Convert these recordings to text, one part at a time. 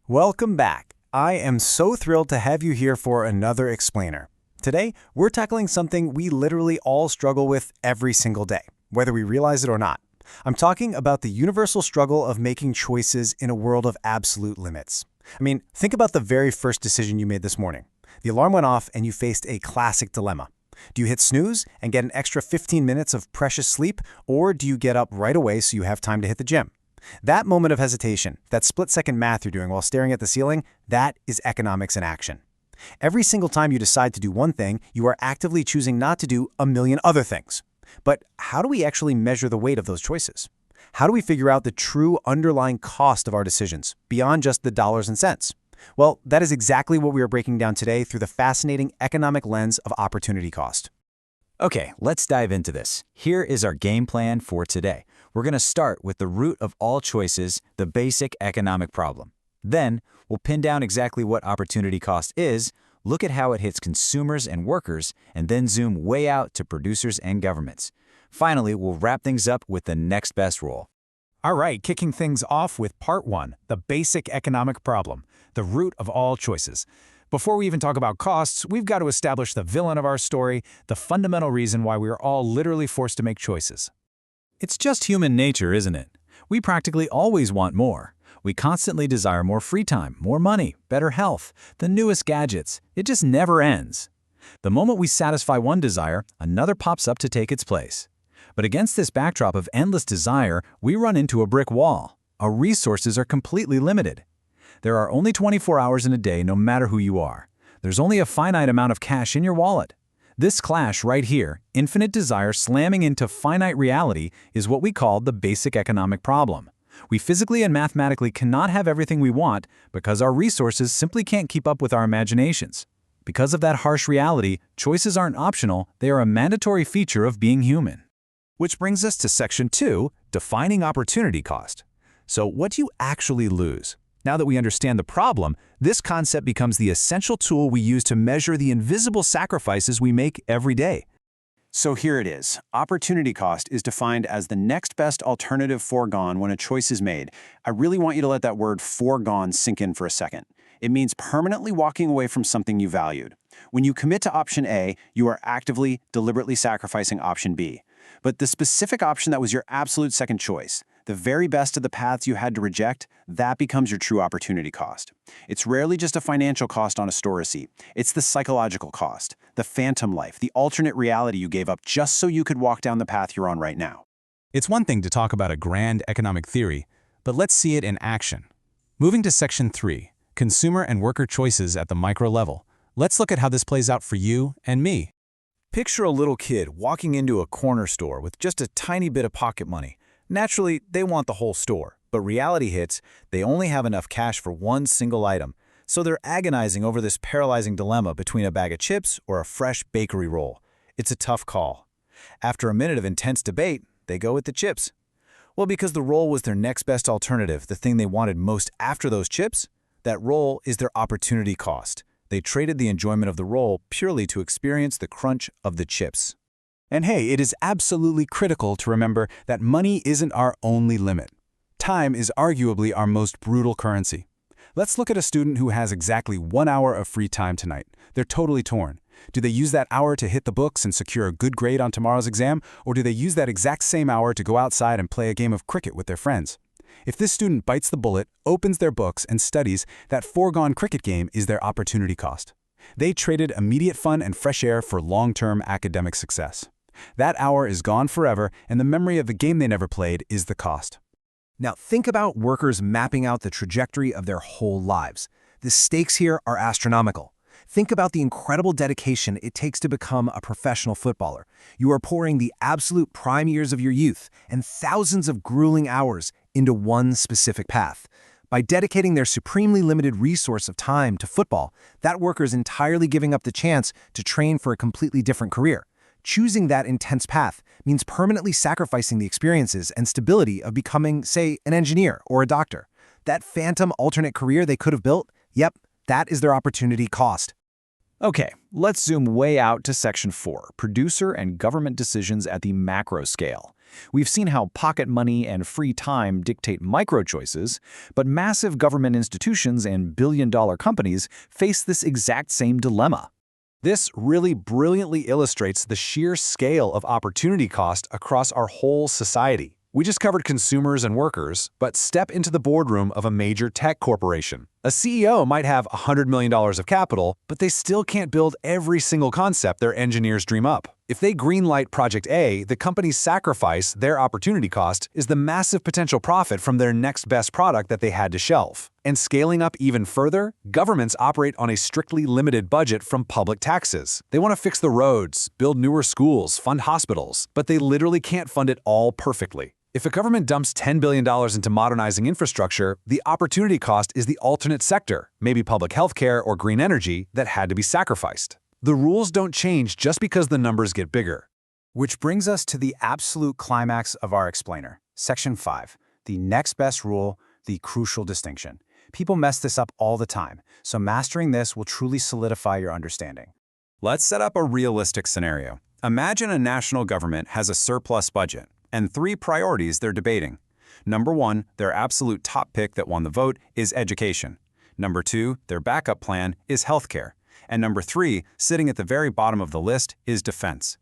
Welcome back. I am so thrilled to have you here for another explainer. Today, we're tackling something we literally all struggle with every single day, whether we realize it or not. I'm talking about the universal struggle of making choices in a world of absolute limits. Think about the very first decision you made this morning. The alarm went off and you faced a classic dilemma. Do you hit snooze and get an extra 15 minutes of precious sleep, or do you get up right away so you have time to hit the gym? That moment of hesitation, that split-second math you're doing while staring at the ceiling, that is economics in action. Every single time you decide to do one thing, you are actively choosing not to do a million other things. But how do we actually measure the weight of those choices? How do we figure out the true underlying cost of our decisions, beyond just the dollars and cents? Well, that is exactly what we are breaking down today through the fascinating economic lens of opportunity cost. Okay, let's dive into this. Here is our game plan for today. We're going to start with the root of all choices, the basic economic problem. Then, we'll pin down exactly what opportunity cost is, look at how it hits consumers and workers, and then zoom way out to producers and governments. Finally, we'll wrap things up with the next best rule. All right, kicking things off with part one, the basic economic problem, the root of all choices. Before we even talk about costs, we've got to establish the villain of our story, the fundamental reason why we are all literally forced to make choices. It's just human nature, isn't it? We practically always want more. We constantly desire more free time, more money, better health, the newest gadgets. It just never ends. The moment we satisfy one desire, another pops up to take its place. But against this backdrop of endless desire, we run into a brick wall. Our resources are completely limited. There are only 24 hours in a day no matter who you are. There's only a finite amount of cash in your wallet. This clash right here, infinite desire slamming into finite reality, is what we call the basic economic problem. We physically and mathematically cannot have everything we want because our resources simply can't keep up with our imaginations. Because of that harsh reality, choices aren't optional, they are a mandatory feature of being human. Which brings us to section 2, defining opportunity cost. So what do you actually lose? Now that we understand the problem, this concept becomes the essential tool we use to measure the invisible sacrifices we make every day. So here it is. Opportunity cost is defined as the next best alternative foregone when a choice is made. I really want you to let that word foregone sink in for a second. It means permanently walking away from something you valued. When you commit to option A, you are actively, deliberately sacrificing option B. But the specific option that was your absolute second choice, the very best of the paths you had to reject, that becomes your true opportunity cost. It's rarely just a financial cost on a store receipt. It's the psychological cost, the phantom life, the alternate reality you gave up just so you could walk down the path you're on right now. It's one thing to talk about a grand economic theory, but let's see it in action. Moving to section 3, consumer and worker choices at the micro level. Let's look at how this plays out for you and me. Picture a little kid walking into a corner store with just a tiny bit of pocket money. Naturally, they want the whole store, but reality hits, they only have enough cash for one single item. So they're agonizing over this paralyzing dilemma between a bag of chips or a fresh bakery roll. It's a tough call. After a minute of intense debate, they go with the chips. Well, because the roll was their next best alternative, the thing they wanted most after those chips, that roll is their opportunity cost. They traded the enjoyment of the roll purely to experience the crunch of the chips. And hey, it is absolutely critical to remember that money isn't our only limit. Time is arguably our most brutal currency. Let's look at a student who has exactly 1 hour of free time tonight. They're totally torn. Do they use that hour to hit the books and secure a good grade on tomorrow's exam, or do they use that exact same hour to go outside and play a game of cricket with their friends? If this student bites the bullet, opens their books, and studies, that foregone cricket game is their opportunity cost. They traded immediate fun and fresh air for long-term academic success. That hour is gone forever, and the memory of the game they never played is the cost. Now think about workers mapping out the trajectory of their whole lives. The stakes here are astronomical. Think about the incredible dedication it takes to become a professional footballer. You are pouring the absolute prime years of your youth and thousands of grueling hours into one specific path. By dedicating their supremely limited resource of time to football, that worker is entirely giving up the chance to train for a completely different career. Choosing that intense path means permanently sacrificing the experiences and stability of becoming, say, an engineer or a doctor. That phantom alternate career they could have built, yep, that is their opportunity cost. Okay, let's zoom way out to section 4, producer and government decisions at the macro scale. We've seen how pocket money and free time dictate micro-choices, but massive government institutions and billion-dollar companies face this exact same dilemma. This really brilliantly illustrates the sheer scale of opportunity cost across our whole society. We just covered consumers and workers, but step into the boardroom of a major tech corporation. A CEO might have $100 million of capital, but they still can't build every single concept their engineers dream up. If they greenlight Project A, the company's sacrifice, their opportunity cost, is the massive potential profit from their next best product that they had to shelve. And scaling up even further, governments operate on a strictly limited budget from public taxes. They want to fix the roads, build newer schools, fund hospitals, but they literally can't fund it all perfectly. If a government dumps $10 billion into modernizing infrastructure, the opportunity cost is the alternate sector, maybe public healthcare or green energy, that had to be sacrificed. The rules don't change just because the numbers get bigger. Which brings us to the absolute climax of our explainer, Section 5, the next best rule, the crucial distinction. People mess this up all the time, so mastering this will truly solidify your understanding. Let's set up a realistic scenario. Imagine a national government has a surplus budget and 3 priorities they're debating. Number 1, their absolute top pick that won the vote is education. Number 2, their backup plan is healthcare. And number 3, sitting at the very bottom of the list, is defense.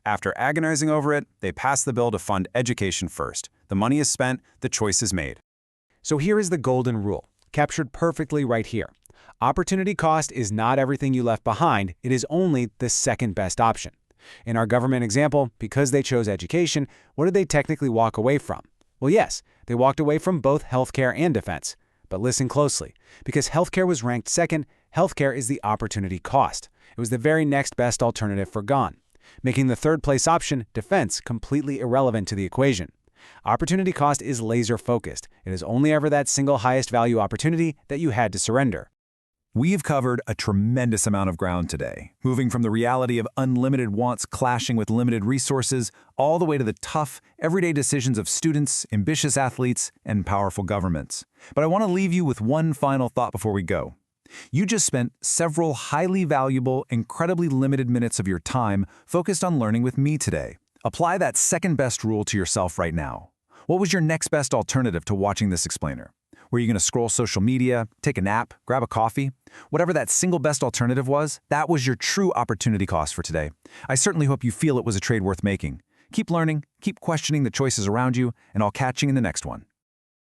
After agonizing over it, they pass the bill to fund education first. The money is spent, the choice is made. So here is the golden rule, captured perfectly right here. Opportunity cost is not everything you left behind, it is only the second best option. In our government example, because they chose education, what did they technically walk away from? Well, yes, they walked away from both healthcare and defense. But listen closely, because healthcare was ranked second, healthcare is the opportunity cost. It was the very next best alternative for gone, making the third place option, defense, completely irrelevant to the equation. Opportunity cost is laser focused. It is only ever that single highest value opportunity that you had to surrender. We've covered a tremendous amount of ground today, moving from the reality of unlimited wants clashing with limited resources, all the way to the tough, everyday decisions of students, ambitious athletes, and powerful governments. But I want to leave you with one final thought before we go. You just spent several highly valuable, incredibly limited minutes of your time focused on learning with me today. Apply that second best rule to yourself right now. What was your next best alternative to watching this explainer? Were you going to scroll social media, take a nap, grab a coffee? Whatever that single best alternative was, that was your true opportunity cost for today. I certainly hope you feel it was a trade worth making. Keep learning, keep questioning the choices around you, and I'll catch you in the next one.